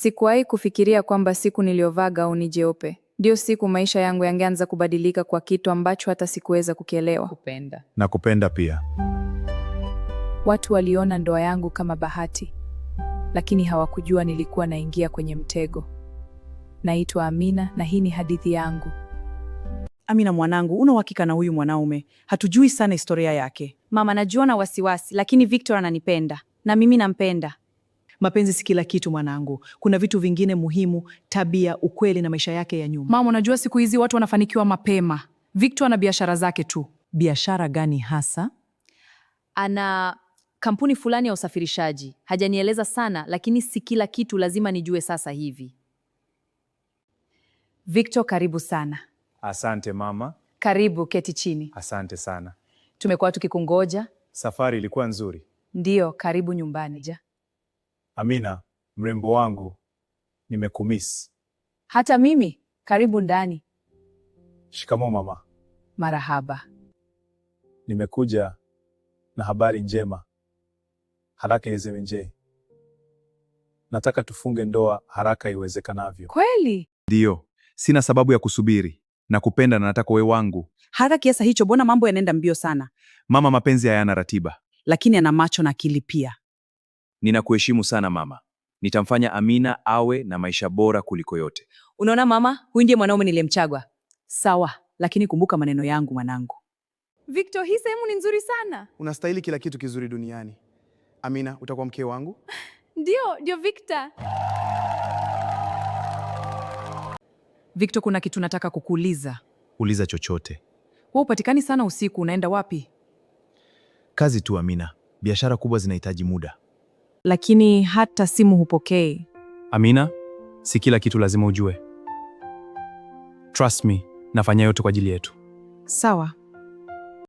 Sikuwahi kufikiria kwamba siku niliyovaa gauni jeupe ndio siku maisha yangu yangeanza kubadilika kwa kitu ambacho hata sikuweza kukielewa. Nakupenda pia. Watu waliona ndoa yangu kama bahati, lakini hawakujua nilikuwa naingia kwenye mtego. Naitwa Amina na hii ni hadithi yangu. Amina mwanangu, una uhakika na huyu mwanaume? Hatujui sana historia yake. Mama, najua na wasiwasi, lakini Victor ananipenda na mimi nampenda. Mapenzi si kila kitu mwanangu. Kuna vitu vingine muhimu, tabia, ukweli na maisha yake ya nyuma. Mama, unajua siku hizi watu wanafanikiwa mapema. Victor ana biashara zake tu. Biashara gani hasa? Ana kampuni fulani ya usafirishaji. Hajanieleza sana, lakini si kila kitu lazima nijue sasa hivi. Victor, karibu sana. Asante mama. Karibu, keti chini. Asante sana. Tumekuwa tukikungoja. Safari ilikuwa nzuri. Ndiyo, karibu nyumbani. Amina, mrembo wangu, nimekumiss. Hata mimi, karibu ndani. Shikamoo mama. Marahaba. Nimekuja na habari njema. Haraka iwezekanavyo. Nataka tufunge ndoa haraka iwezekanavyo. Kweli? Ndiyo, sina sababu ya kusubiri. Nakupenda na nataka uwe wangu. Hata kiasi hicho, mbona mambo yanaenda mbio sana? Mama, mapenzi hayana ratiba. Lakini ana macho na akili pia. Ninakuheshimu sana mama. Nitamfanya Amina awe na maisha bora kuliko yote. Unaona mama, huyu ndiye mwanaume niliyemchagua. Sawa, lakini kumbuka maneno yangu mwanangu. Victor, hii sehemu ni nzuri sana. Unastahili kila kitu kizuri duniani. Amina, utakuwa mke wangu? Ndio Victor. Victor, kuna kitu nataka kukuuliza. Uliza chochote. Wewe upatikani sana usiku, unaenda wapi? Kazi tu Amina. Biashara kubwa zinahitaji muda. Lakini hata simu hupokei. Amina, si kila kitu lazima ujue. Trust me, nafanya yote kwa ajili yetu. Sawa.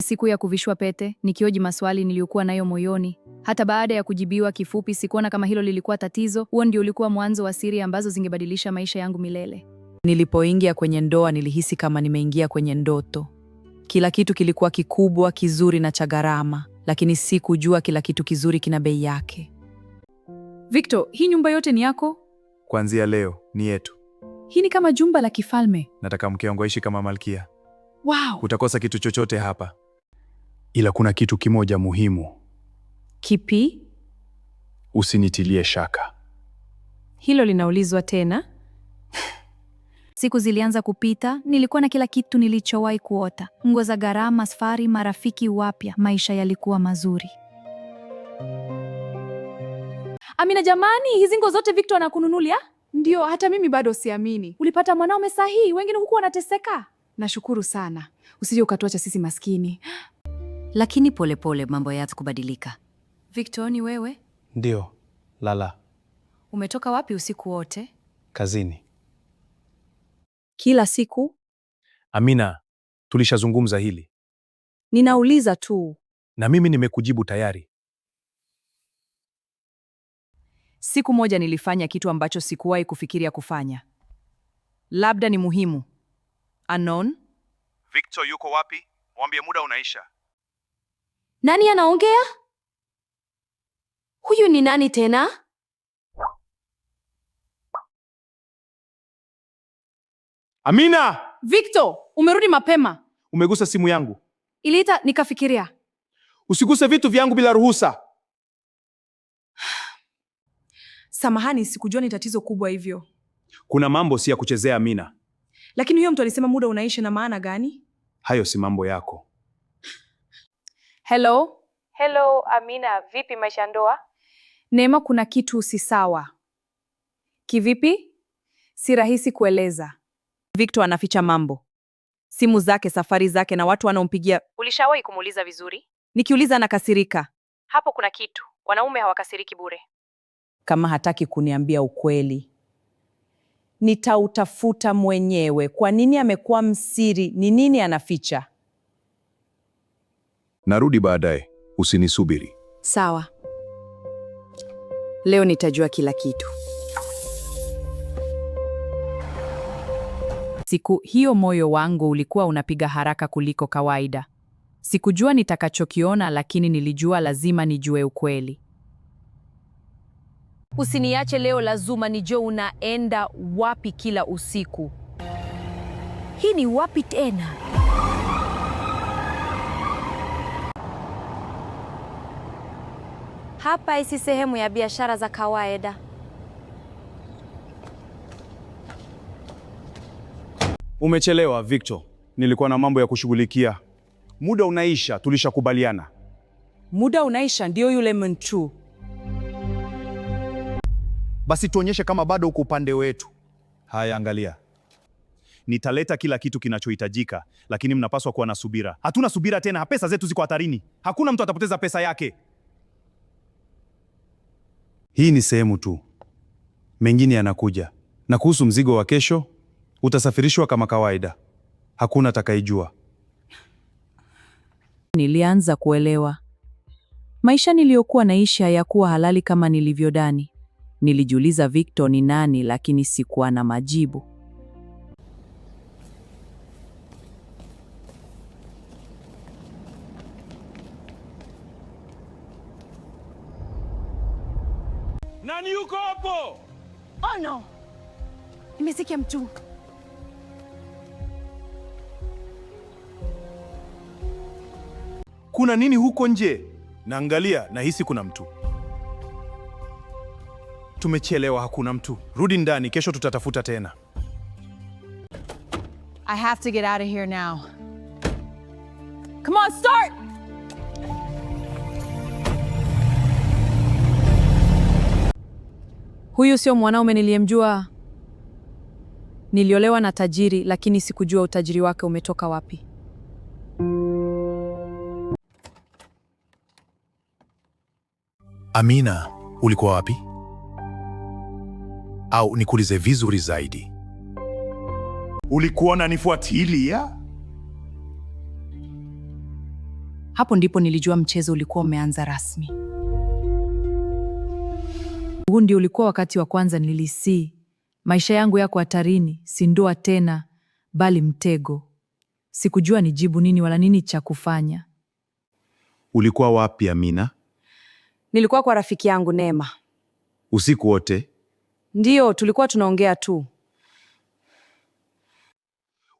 Siku ya kuvishwa pete, nikioji maswali niliyokuwa nayo moyoni. Hata baada ya kujibiwa kifupi, sikuona kama hilo lilikuwa tatizo. Huo ndio ulikuwa mwanzo wa siri ambazo zingebadilisha maisha yangu milele. Nilipoingia kwenye ndoa nilihisi kama nimeingia kwenye ndoto. Kila kitu kilikuwa kikubwa, kizuri na cha gharama, lakini sikujua kila kitu kizuri kina bei yake. Victor, hii nyumba yote ni yako? Kuanzia leo ni yetu. Hii ni kama jumba la kifalme. Nataka mke wangu aishi kama malkia. Wow. Utakosa kitu chochote hapa. Ila kuna kitu kimoja muhimu. Kipi? Usinitilie shaka. Hilo linaulizwa tena? Siku zilianza kupita, nilikuwa na kila kitu nilichowahi kuota. Nguo za gharama, safari, marafiki wapya. Maisha yalikuwa mazuri. Amina jamani, hizi nguo zote Victor anakununulia? Ndio, hata mimi bado siamini. Ulipata mwanaume sahihi, wengine huku wanateseka. Nashukuru sana. Usije ukatuacha sisi maskini. Lakini polepole mambo yaanza kubadilika. Victor, ni wewe? Ndio, Lala. Umetoka wapi usiku wote? Kazini. Kila siku? Amina, tulishazungumza hili. Ninauliza tu. Na mimi nimekujibu tayari. Siku moja nilifanya kitu ambacho sikuwahi kufikiria kufanya. Labda ni muhimu. Anon? Victor yuko wapi? Mwambie muda unaisha. Nani anaongea? Huyu ni nani tena? Amina! Victor, umerudi mapema. Umegusa simu yangu. Iliita nikafikiria. Usiguse vitu vyangu bila ruhusa. Samahani, sikujua ni tatizo kubwa hivyo. Kuna mambo si ya kuchezea Amina. Lakini huyo mtu alisema muda unaisha, na maana gani? Hayo si mambo yako. Hello? Hello, Amina, vipi maisha ndoa? Neema, kuna kitu si sawa. Kivipi? Si rahisi kueleza. Victor anaficha mambo. Simu zake, safari zake na watu wanaompigia. Ulishawahi kumuuliza vizuri? Nikiuliza anakasirika. Hapo kuna kitu. Wanaume hawakasiriki bure. Kama hataki kuniambia ukweli, nitautafuta mwenyewe. Kwa nini amekuwa msiri? Ni nini anaficha? Narudi baadaye. Usinisubiri. Sawa. Leo nitajua kila kitu. Siku hiyo moyo wangu ulikuwa unapiga haraka kuliko kawaida. Sikujua nitakachokiona, lakini nilijua lazima nijue ukweli. Usiniache leo, lazima nijue unaenda wapi kila usiku. Hii ni wapi tena? Hapa si sehemu ya biashara za kawaida. Umechelewa Victor. Nilikuwa na mambo ya kushughulikia. Muda unaisha, tulishakubaliana. Muda unaisha ndio yule mtu. Basi tuonyeshe kama bado uko upande wetu. Haya, angalia. Nitaleta kila kitu kinachohitajika, lakini mnapaswa kuwa na subira. Hatuna subira tena, pesa zetu ziko hatarini. Hakuna mtu atapoteza pesa yake. Hii ni sehemu tu, mengine yanakuja. Na kuhusu mzigo wa kesho, utasafirishwa kama kawaida. Hakuna atakayejua. Nilianza kuelewa. Maisha niliyokuwa naishi hayakuwa halali kama nilivyodhani. Nilijiuliza Victor ni nani, lakini sikuwa na majibu. Nani yuko hapo? Oh no! Nimesikia mtu. Kuna nini huko nje? Naangalia, nahisi kuna mtu. Tumechelewa, hakuna mtu. Rudi ndani, kesho tutatafuta tena. I have to get out of here now. Come on, start! Huyu sio mwanaume niliyemjua. Niliolewa na tajiri, lakini sikujua utajiri wake umetoka wapi. Amina, ulikuwa wapi? Au nikuulize vizuri zaidi, Ulikuwa unanifuatilia? Hapo ndipo nilijua mchezo ulikuwa umeanza rasmi. Huu ndio ulikuwa wakati wa kwanza nilisi maisha yangu yako hatarini, si ndoa tena, bali mtego. Sikujua nijibu nini wala nini cha kufanya. Ulikuwa wapi Amina? Nilikuwa kwa rafiki yangu Neema. Usiku wote? Ndiyo, tulikuwa tunaongea tu.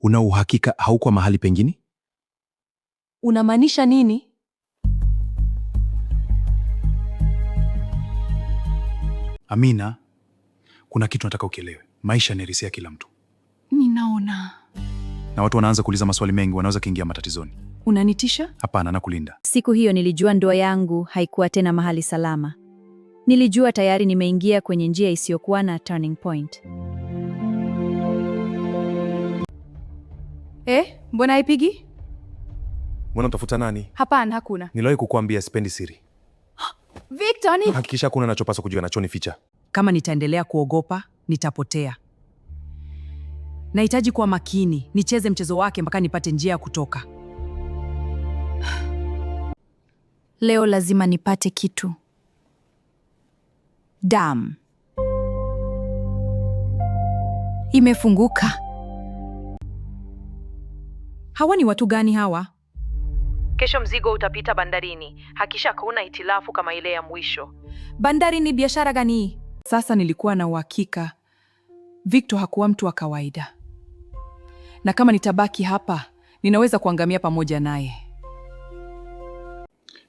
Una uhakika haukuwa mahali pengine? Unamaanisha nini? Amina, kuna kitu nataka ukielewe. Maisha ni risi ya kila mtu. Ninaona. Na watu wanaanza kuuliza maswali mengi, wanaweza kuingia matatizoni. Unanitisha? Hapana, nakulinda. Siku hiyo nilijua ndoa yangu haikuwa tena mahali salama. Nilijua tayari nimeingia kwenye njia isiyokuwa na turning point. Mbona haipigi? Mbona utafuta nani? Hapana, hakuna. Niliwahi kukuambia sipendi siri. Victor, ni Hakikisha kuna nachopaswa kujua nachonificha. Kama nitaendelea kuogopa, nitapotea. Nahitaji kuwa makini, nicheze mchezo wake mpaka nipate njia ya kutoka. leo lazima nipate kitu. Damu imefunguka. Hawa ni watu gani hawa? Kesho mzigo utapita bandarini. Hakisha hakuna hitilafu kama ile ya mwisho. Bandari ni biashara gani? Sasa nilikuwa na uhakika Victor hakuwa mtu wa kawaida, na kama nitabaki hapa ninaweza kuangamia pamoja naye.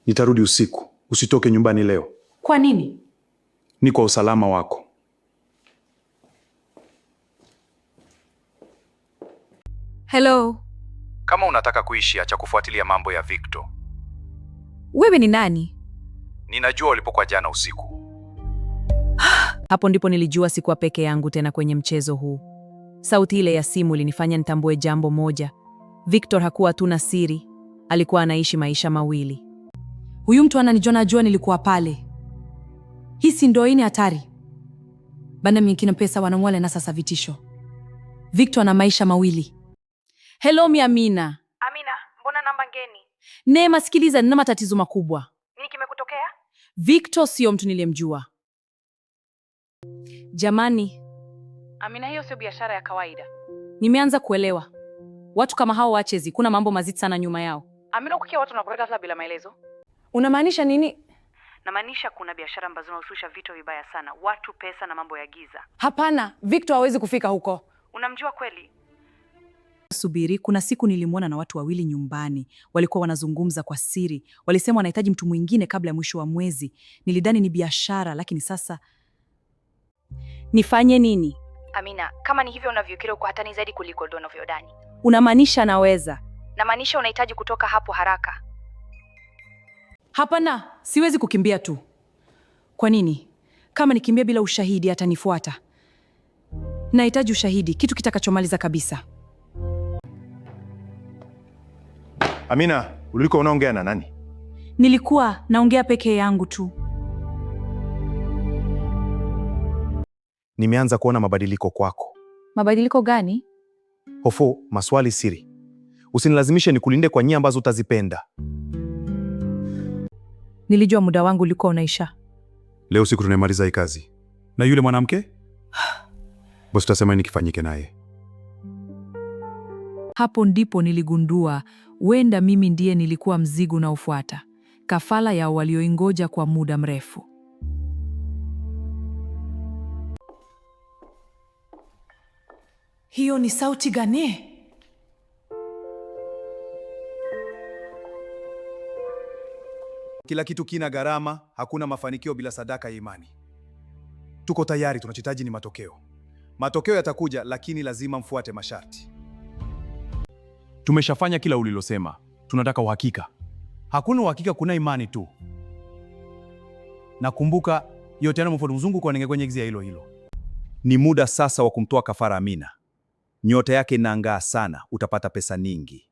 Nitarudi usiku. Usitoke nyumbani leo. Kwa nini? Ni kwa usalama wako. Hello. kama unataka kuishi, acha kufuatilia mambo ya Victor. Wewe ni nani? Ninajua ulipokuwa jana usiku. Hapo ndipo nilijua sikuwa peke yangu tena kwenye mchezo huu. Sauti ile ya simu ilinifanya nitambue jambo moja. Victor hakuwa tu na siri, alikuwa anaishi maisha mawili. Huyu mtu ananijua, najua nilikuwa pale. Hii si ndio ini hatari? Bana mingine pesa wanamwale na sasa vitisho. Victor ana maisha mawili. Hello Amina. Amina, mbona namba ngeni? Neema, sikiliza, nina matatizo makubwa. Nini kimekutokea? Victor sio mtu niliyemjua. Jamani, Amina, hiyo sio biashara ya kawaida. nimeanza kuelewa. Watu kama hao wachezi, kuna mambo mazito sana nyuma yao. Amina, kukia watu wanakuleta hata bila maelezo. Unamaanisha nini? Namaanisha kuna biashara ambazo zinahusisha vitu vibaya sana, watu, pesa na mambo ya giza. Hapana, Victor hawezi kufika huko. Unamjua kweli? Subiri, kuna siku nilimwona na watu wawili nyumbani. Walikuwa wanazungumza kwa siri. Walisema wanahitaji mtu mwingine kabla ya mwisho wa mwezi. Nilidhani ni biashara, lakini sasa... Nifanye nini? Amina, kama ni hivyo unavyofikiri uko hatari zaidi kuliko unavyodhani. Unamaanisha naweza? Namaanisha unahitaji kutoka hapo haraka. Hapana, siwezi kukimbia tu. Kwa nini? Kama nikimbia bila ushahidi atanifuata. Nahitaji ushahidi, kitu kitakachomaliza kabisa. Amina, ulikuwa unaongea na nani? Nilikuwa naongea peke yangu tu. Nimeanza kuona mabadiliko kwako. Mabadiliko gani? Hofu, maswali siri. Usinilazimishe nikulinde kwa njia ambazo utazipenda. Nilijua muda wangu ulikuwa unaisha. Leo siku tunamaliza hii kazi. Na yule mwanamke? Bosi tutasema nini kifanyike naye? Hapo ndipo niligundua huenda mimi ndiye nilikuwa mzigo unaofuata, kafala ya walioingoja kwa muda mrefu. Hiyo ni sauti gani? Kila kitu kina gharama, hakuna mafanikio bila sadaka ya imani. Tuko tayari, tunachohitaji ni matokeo. Matokeo yatakuja, lakini lazima mfuate masharti. Tumeshafanya kila ulilosema. Tunataka uhakika. Hakuna uhakika, kuna imani tu. Nakumbuka yote yana mfumo mzungu kwa kwenye gizia hilo hilo. Ni muda sasa wa kumtoa kafara Amina. Nyota yake inang'aa sana, utapata pesa nyingi.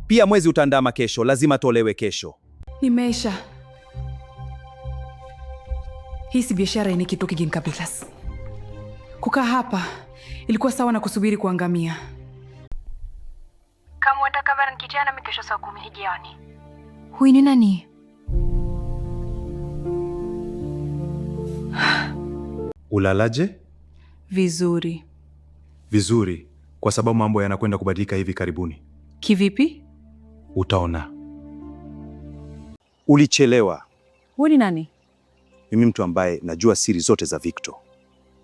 Pia mwezi utaandama kesho, lazima tolewe kesho. Nimeisha. Hii si biashara, ni kitu kingine kabisa. Kukaa hapa ilikuwa sawa na kusubiri kuangamia. Kama unataka bana nikijana mikesho saa 10 jioni. Huyu ni nani? Ulalaje? Vizuri. Vizuri, kwa sababu mambo yanakwenda kubadilika hivi karibuni. Kivipi? Utaona. Ulichelewa. Huyu ni nani? Mimi mtu ambaye najua siri zote za Victor.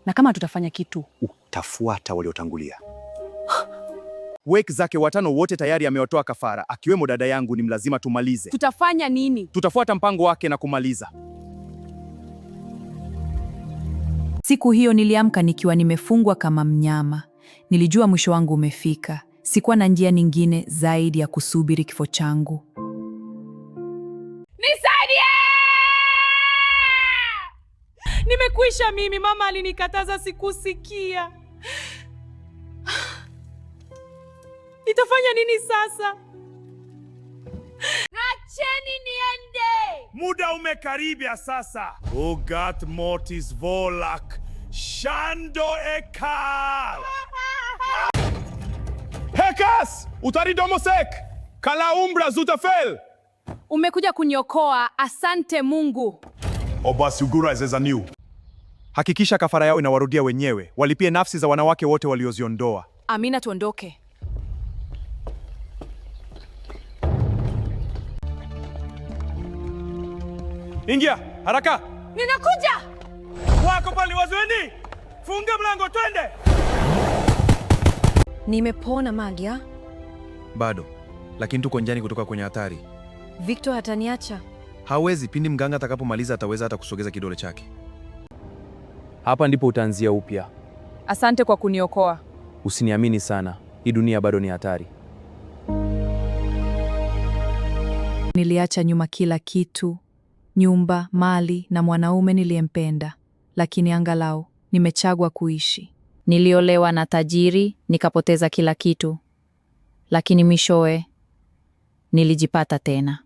Na kama tutafanya kitu, utafuata waliotangulia. Wake zake watano wote tayari amewatoa kafara, akiwemo dada yangu, ni mlazima tumalize. tutafanya nini? Tutafuata mpango wake na kumaliza. Siku hiyo niliamka nikiwa nimefungwa kama mnyama. Nilijua mwisho wangu umefika. Sikuwa na njia nyingine zaidi ya kusubiri kifo changu. Nisaidie! Nimekwisha mimi, mama alinikataza, sikusikia. Nitafanya nini sasa? Acheni niende! Muda umekaribia sasa. Ugat mortis volak shando ekal. Hekas! Utaridomosek! Kala umbra zutafel! Umekuja kuniokoa, asante Mungu. Obasugura zezaniu. Hakikisha kafara yao inawarudia wenyewe. Walipie nafsi za wanawake wote walioziondoa. Amina, tuondoke. Ingia, haraka! Ninakuja! Wako pale wazweni! Funga mlango twende! Nimepona Magia. Bado, lakini tuko njiani kutoka kwenye hatari. Victor hataniacha. Hawezi, pindi mganga atakapomaliza ataweza hata kusogeza kidole chake. Hapa ndipo utaanzia upya. Asante kwa kuniokoa. Usiniamini sana. Hii dunia bado ni hatari. Niliacha nyuma kila kitu. Nyumba, mali na mwanaume niliyempenda. Lakini angalau nimechagua kuishi. Niliolewa na tajiri, nikapoteza kila kitu. Lakini mwishowe nilijipata tena.